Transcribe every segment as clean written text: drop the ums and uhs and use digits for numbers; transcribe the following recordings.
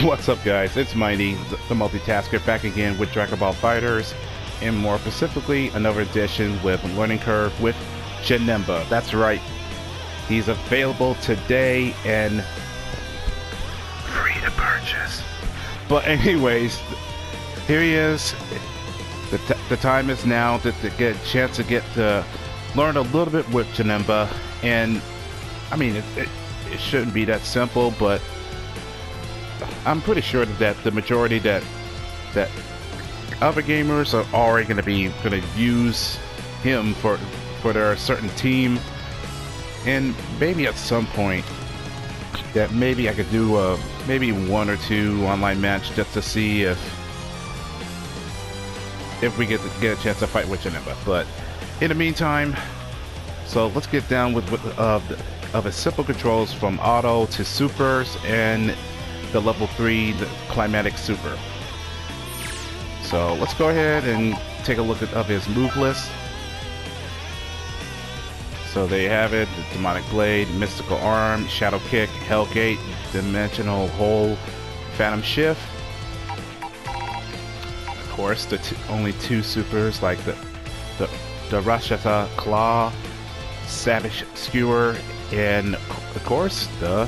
What's up, guys? It's Mighty, the multitasker, back again with DragonBall FighterZ, and more specifically, another edition with Learning Curve with Janemba. That's right, he's available today and free to purchase. But anyways, here he is. The time is now to get a chance to learn a little bit with Janemba, and I mean it shouldn't be that simple, but I'm pretty sure that the majority that other gamers are already going to use him for their certain team, and maybe at some point that maybe I could do maybe 1 or 2 online match just to see if we get a chance to fight with Janemba. But in the meantime, so let's get down with his simple controls from auto to supers and the level 3 the climatic super. So let's go ahead and take a look at his move list. So there you have it: the demonic blade, mystical arm, shadow kick, hell gate, dimensional hole, phantom shift. Of course, the only 2 supers like the Rashata claw, savage skewer, and of course the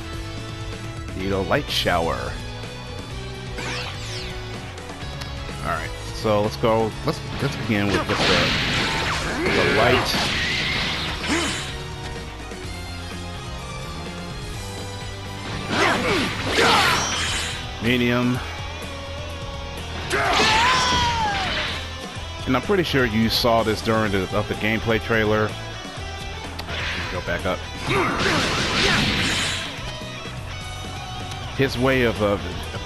light shower. All right, so let's begin with the light. Medium. And I'm pretty sure you saw this during the gameplay trailer. Go back up. His way of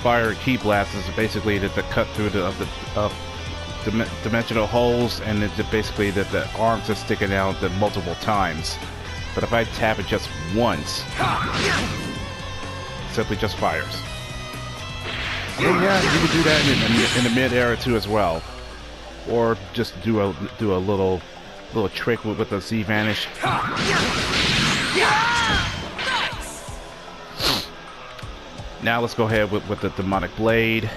fire key blast is basically to cut through the dimensional holes, and it's basically that the arms are sticking out multiple times. But if I tap it just once, it simply just fires. And yeah, you can do that in the mid-air too as well, or just do a little trick with the Z vanish. Now let's go ahead with the demonic blade,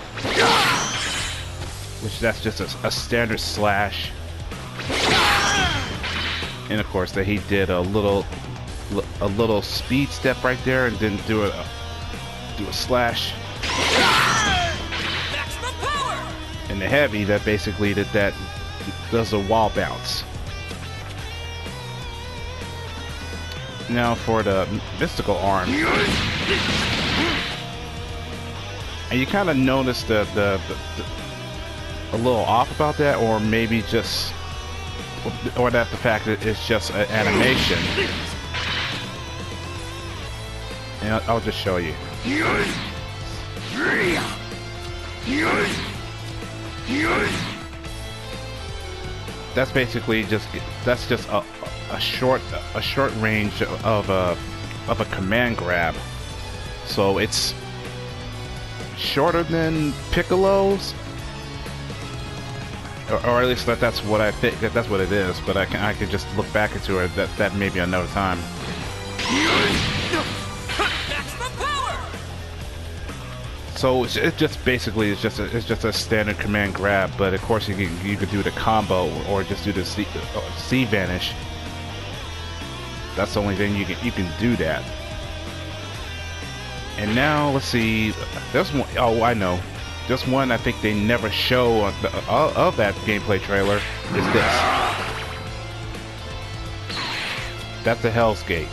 which that's just a standard slash. And of course that he did a little speed step right there and didn't do a slash. And the heavy that basically that does a wall bounce. Now for the mystical arm, and you kind of notice a little off about that, or maybe just, or that the fact that it's just an animation. And I'll just show you. That's basically just a short range of a command grab. So it's shorter than Piccolo's, or at least that's what I think. That's what it is. But I can just look back into it. That maybe another time. So it just basically it's just a standard command grab. But of course you could do the combo or just do the C vanish. That's the only thing you can do that. And now let's see. There's one. Oh, I know. There's one I think they never show of that gameplay trailer. Is this? That's the Hell's Gate.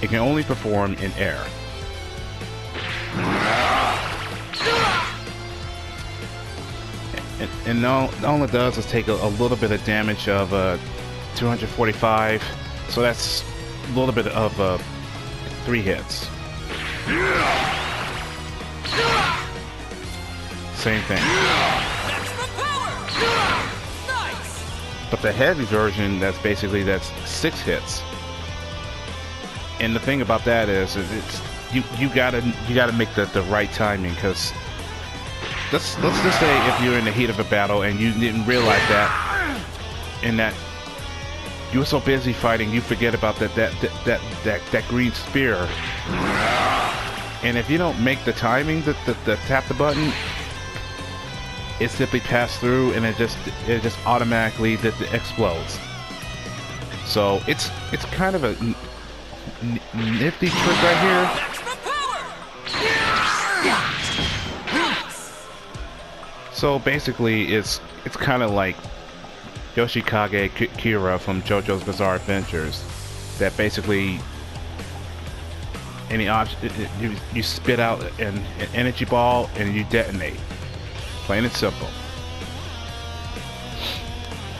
It can only perform in air. And all it does is take a little bit of damage of 245. So that's a little bit of 3 hits. Same thing. But the heavy version, that's 6 hits. And the thing about that is it's you gotta make the right timing, because let's just say if you're in the heat of a battle and you didn't realize that, and that you were so busy fighting you forget about that green spear. And if you don't make the timing to tap the button, it simply passes through and it just automatically explodes. So it's kind of a nifty trick right here. So basically, it's kind of like Yoshikage Kira from JoJo's Bizarre Adventures. That basically any object you spit out an energy ball and you detonate. Plain and simple.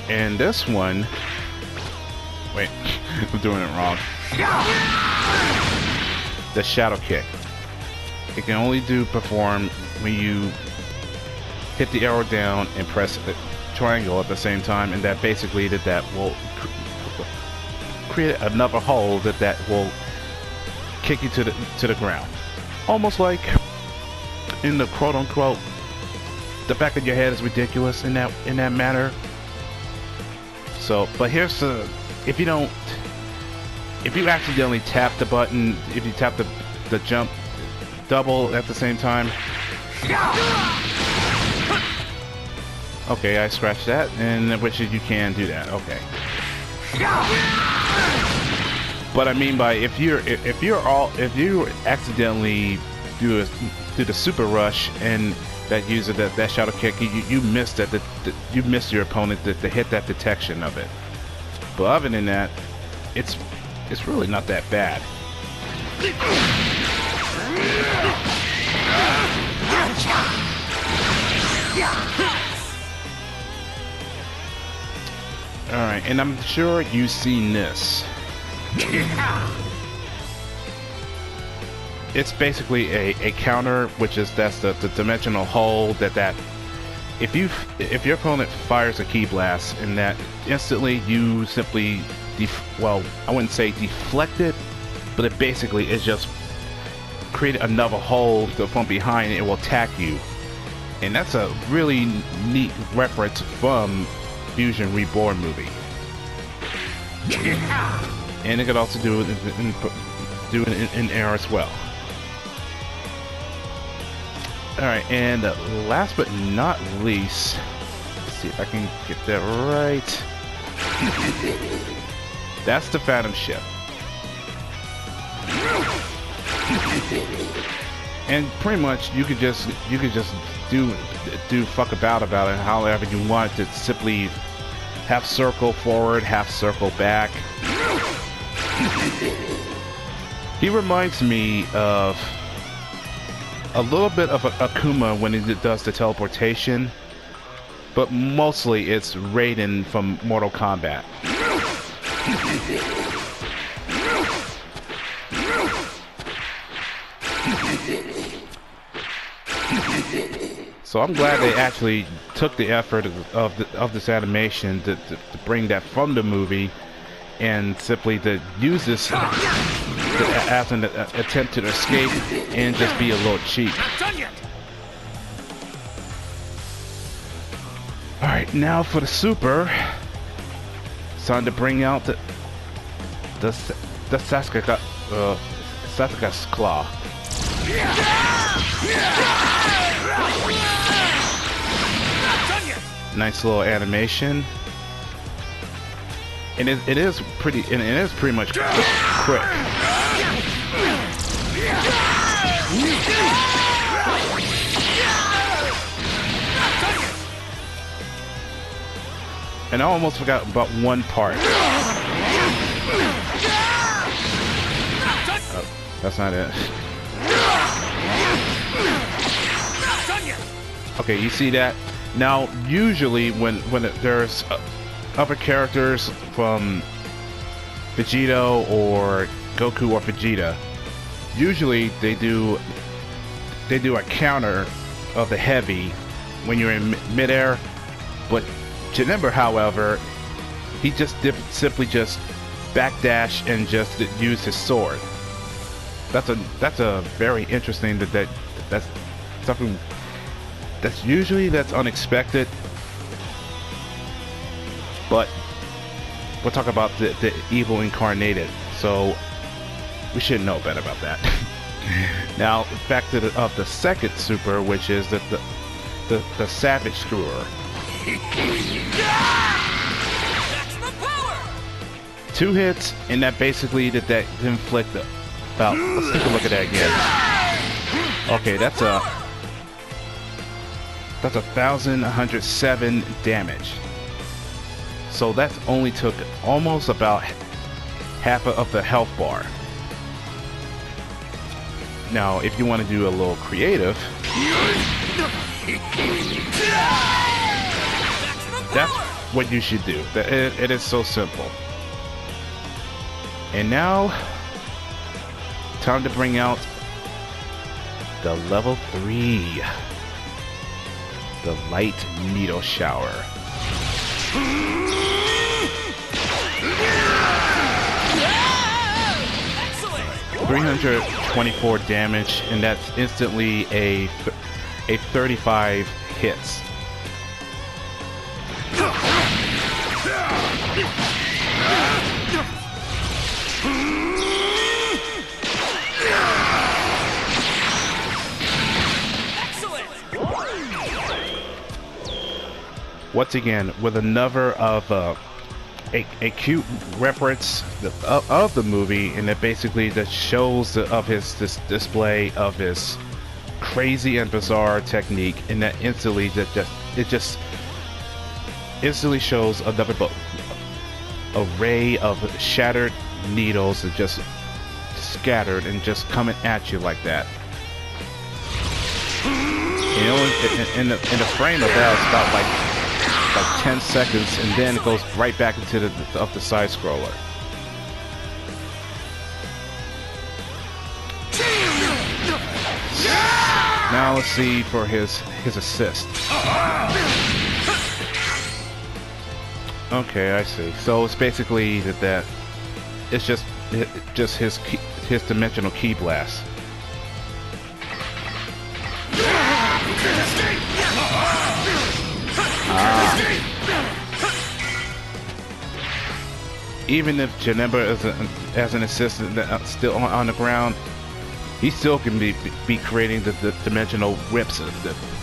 And this one, wait, I'm doing it wrong. The shadow kick. It can only perform when you hit the arrow down and press the triangle at the same time, and that basically that will create another hole that will kick you to the ground. Almost like in the quote unquote, the back of your head is ridiculous in that manner. So, but here's the, if you accidentally tap the button, if you tap the jump double at the same time. Okay, I scratched that, and which is you can do that. Okay. But I mean by if you accidentally do the super rush and that uses that shadow kick, you missed that you missed your opponent to hit that detection of it. But other than that, it's really not that bad. Alright, and I'm sure you've seen this. It's basically a counter, which is that's the dimensional hole that if your opponent fires a key blast and that instantly you simply well, I wouldn't say deflect it, but it basically is just create another hole from behind and it will attack you. And that's a really neat reference from Fusion Reborn movie. And it could also do it in air as well. Alright, and last but not least, let's see if I can get that right. That's the Phantom Ship. And pretty much you could just do fuck about it however you want. To simply half circle forward, half circle back. He reminds me of a little bit of Akuma when he does the teleportation, but mostly it's Raiden from Mortal Kombat. So I'm glad they actually took the effort of this animation to bring that from the movie and simply to use this as an attempt to escape and just be a little cheap. Alright, now for the super. It's time to bring out the Sasuke's Claw. Nice little animation. And it is pretty much quick. And I almost forgot about one part. Oh, that's not it. Okay, you see that? Now, usually when there's other characters from Vegeta or Goku or Vegeta, usually they do a counter of the heavy when you're in midair. But Janemba, however, he just simply just backdash and just use his sword. That's a very interesting that's something that's usually unexpected. But we'll talk about the evil incarnated, so we should know better about that. Now back to the second super, which is the Savage Screwer. Two hits, and that basically that inflict about. Let's take a look at that again. Okay, that's 1,107 damage. So that only took almost about half of the health bar. Now, if you want to do a little creative, that's what you should do. It is so simple. And now, time to bring out the level 3, the Light Needle Shower. 324 damage, and that's instantly a 35 hits. Once again, with another of a cute reference of the movie, and it basically that shows of his display of his crazy and bizarre technique, and that instantly just instantly shows another array of shattered needles that just scattered and just coming at you like that. You know, in the frame of that, it's about like 10 seconds, and then it goes right back into the side scroller. Now let's see for his assist. Okay, I see. So it's basically that it's just his dimensional key blast. Even if Janemba is as an assistant still on the ground, he still can be creating the dimensional whips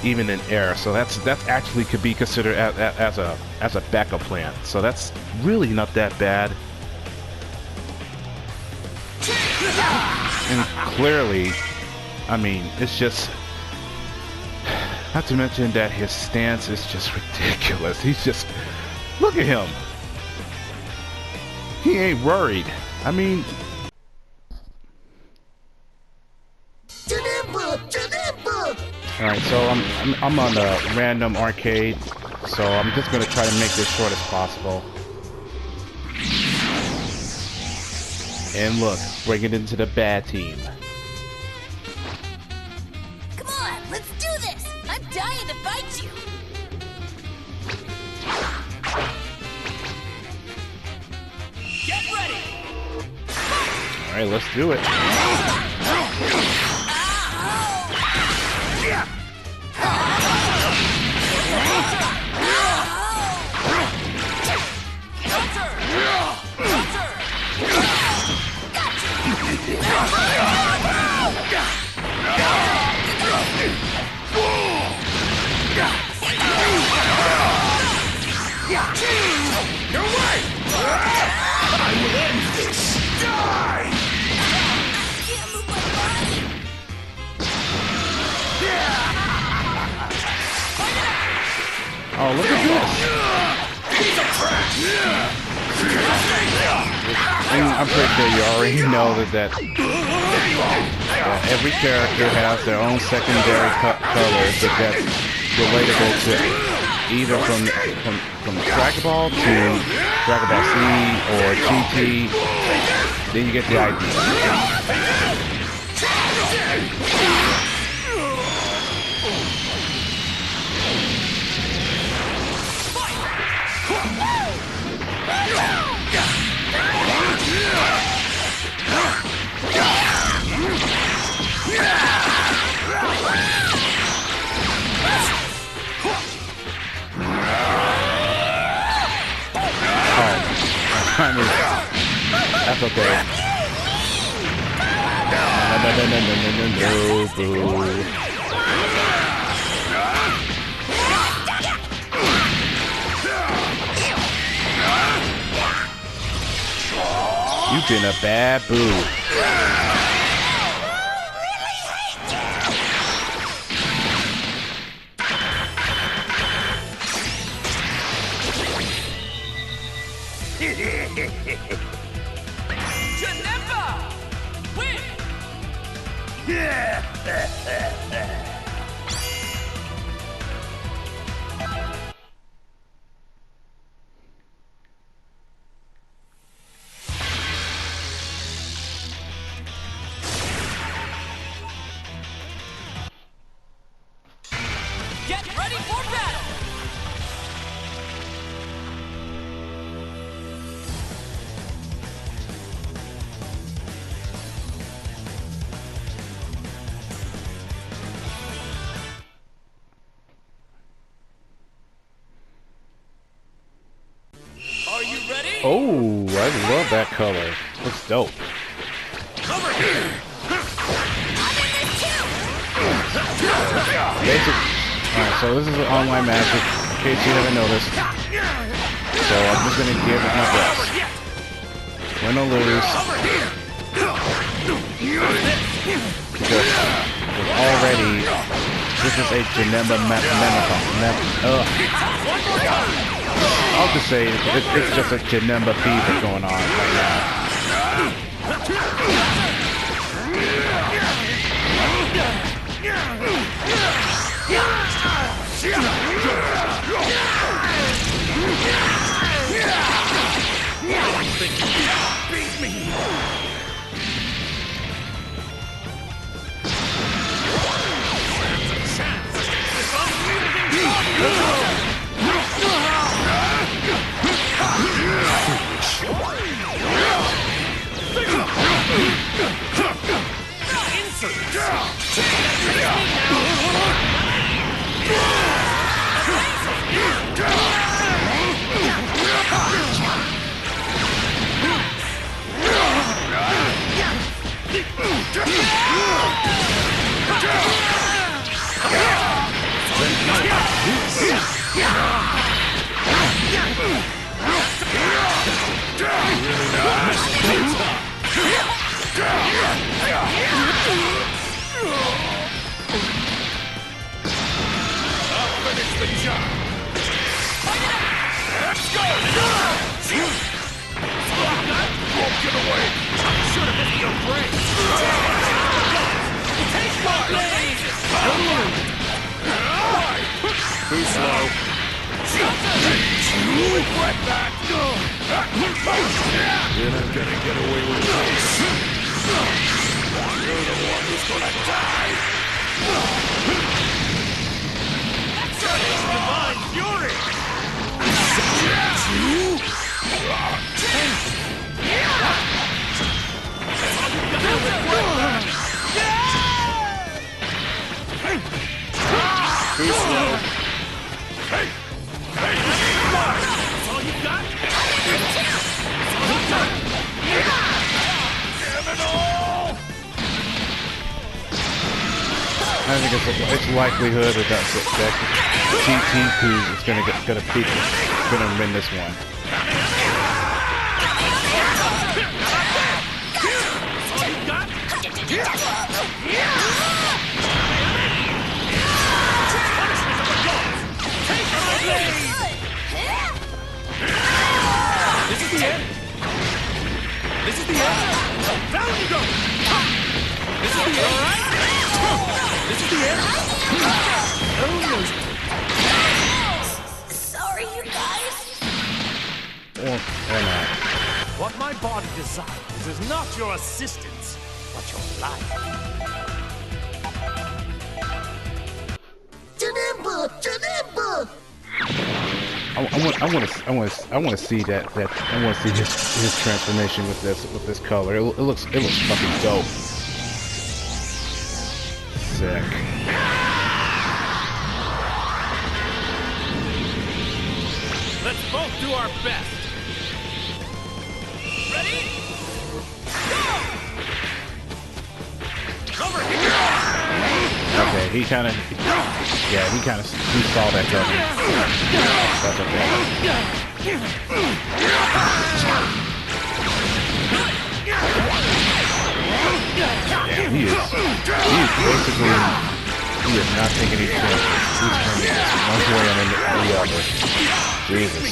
even in air. So that's actually could be considered as a backup plan. So that's really not that bad. And clearly, I mean, it's just. Not to mention that his stance is just ridiculous. He's just, look at him. He ain't worried. I mean, all right. So I'm on a random arcade, so I'm just gonna try to make this short as possible. And look, bring it into the bad team. Dying to fight you. Get ready. All right, let's do it. Your way! I will end this! Die! Can't move my body! Oh, look at this! And I'm pretty sure you already know that every character has their own secondary colors that's relatable to either from Dragon Ball to Dragon Ball Z or GT. Then you get the idea. I mean, that's okay. No, boo. You've been a bad boo. Janemba! Win! Get ready for battle! Are you ready? Oh, I love that color. Looks dope. Over here! Alright, so this is an online match, in case you haven't noticed. So I'm just gonna give it my best. Win or lose. Because already, this is a Janemba marathon. I'll just say it's just a Janemba fever going on right now. Beat me! Too slow. You're not gonna get away with this. You're the one who's gonna die. Divine fury! Too slow. Hey! Hey! That's all you got? Damn it all! I think it's likelihood that TT is gonna win this one. This is the end! This is the end! Down you go! This is the end! This is the end! Sorry, you guys. Or not. What my body desires is not your assistance, but your life. Janemba! Janemba! I want to see that I want to see his transformation with this color. It looks fucking dope. Sick. Let's both do our best. Ready? Go! he kind of he saw that coming. That's okay. Yeah, he is basically, he is not taking any chances. He's turning this one way and the other. Jesus.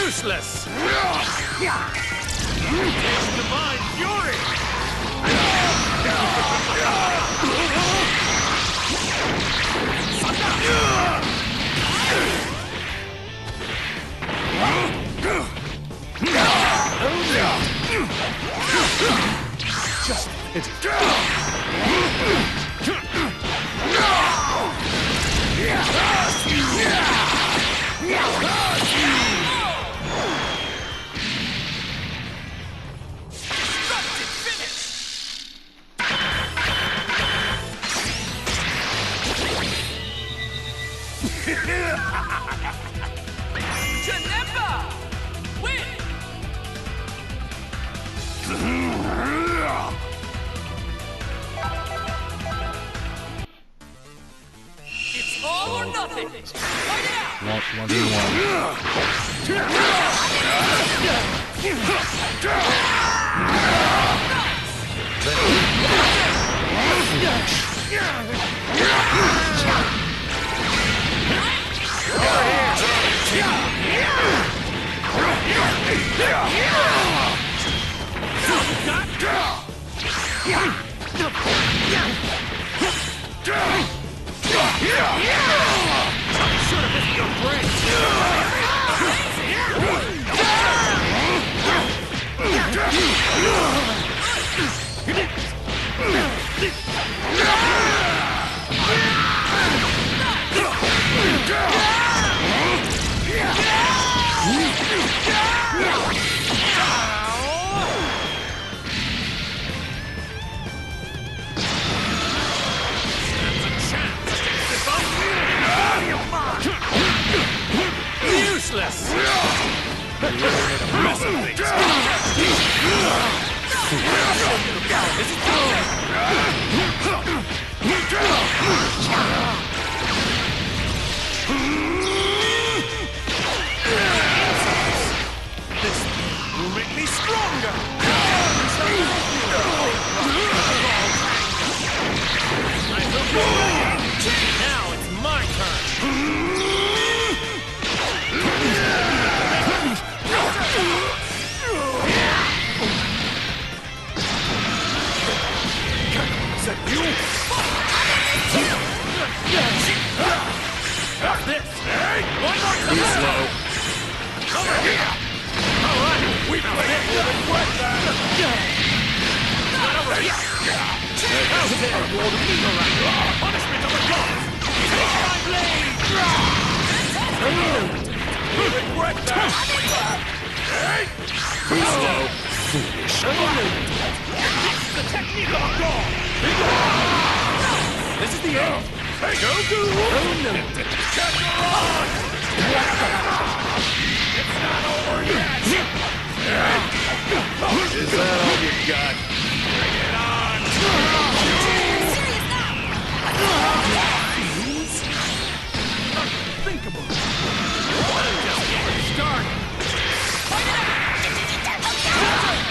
Useless! Divine fury! Just it's Janemba! Win! It's all or nothing! Fight it out! 1v1. Useless! this will make me stronger. Now it's my turn! Is that you? Got this! One more time! Too slow. Over here! Alright! We play it with that. Not over here! How's it there? Alright! Punishment of the gods! Take my blade! Regret that. Too slow. Foolish. The technique of a god! This is the end! Hey, Goku! Kakarot! It's not over yet! Is that all you got? Bring it on! Unthinkable! I'm just getting started! Fight it out!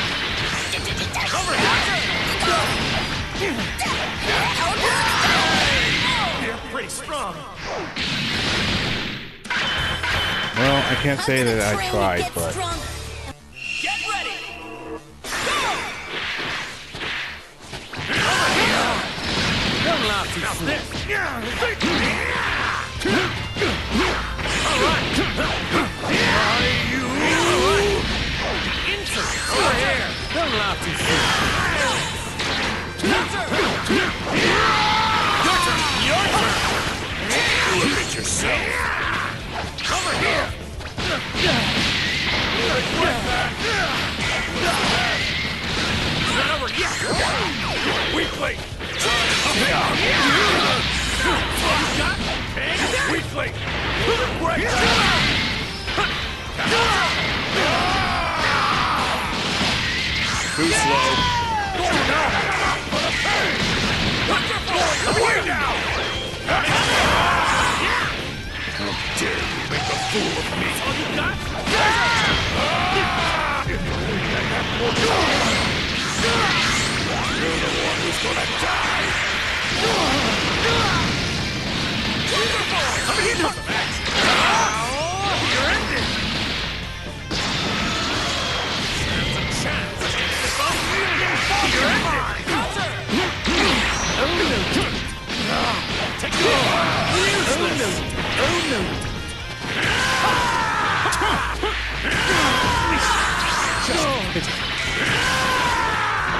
I can't say that I tried, but Get ready. Don't laugh too soon. All right. Insert over here. Don't laugh too soon. Your turn. Your turn. Look at yourself. Over here. Then over here. Weakling. Weakling. Too slow. Away now. How dare you make a fool of me? All you got? You're the one who's gonna die. Let me hit you some action. You're ended. Stand a chance. You're ended. Take it. Useless. Oh no.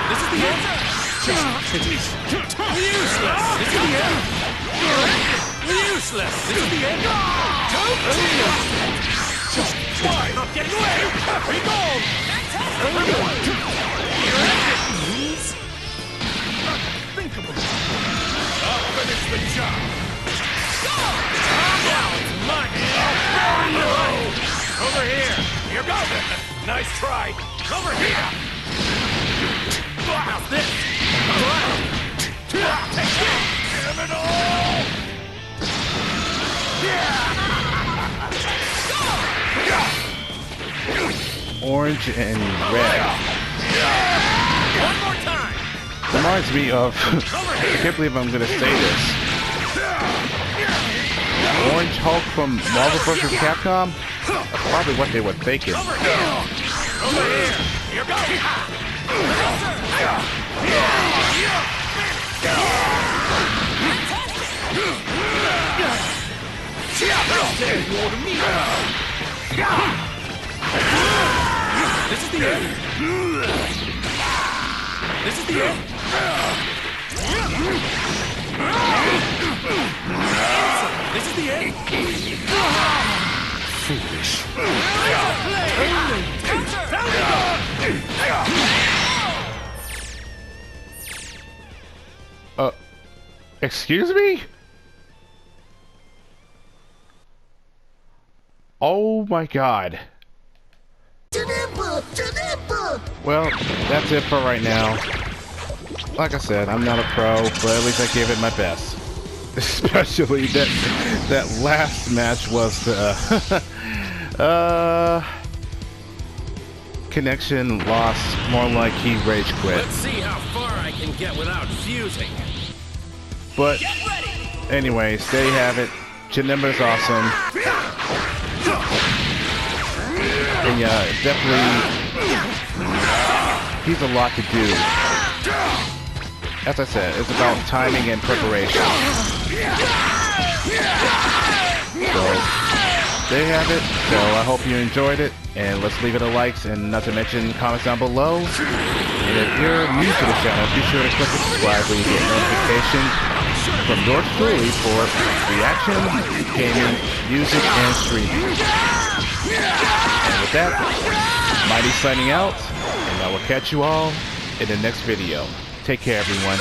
This is the answer. Useless. This is the end. Useless. This is the end. Why not getting away? Be gone. Unthinkable. I'll finish the job. Now it's mine. Over here. You go then. Nice try. Over here. How's this? Take this. Damn it all! orange and red. One more time. Reminds me of, I can't believe I'm gonna say this. Orange Hulk from Marvel vs. Capcom? That's probably what they were thinking. Over here. Over here. Here goes. This is the end. This is the end. This is the end. Foolish. Excuse me? Oh my god. Janemba! Janemba! Well, that's it for right now. Like I said, I'm not a pro, but at least I gave it my best. Especially that last match was connection lost, more like he rage quit. Let's see how far I can get without fusing. But Get ready. anyways, there you have it. Janemba's awesome. And yeah, definitely, he's a lot to do. As I said, it's about timing and preparation. So, there you have it. So I hope you enjoyed it. And let's leave it a likes and not to mention comments down below. And if you're new to the channel, be sure to click the subscribe when you get notification from yours truly for reaction, gaming, music, and streaming. And with that, Mighty signing out, and I will catch you all in the next video. Take care, everyone.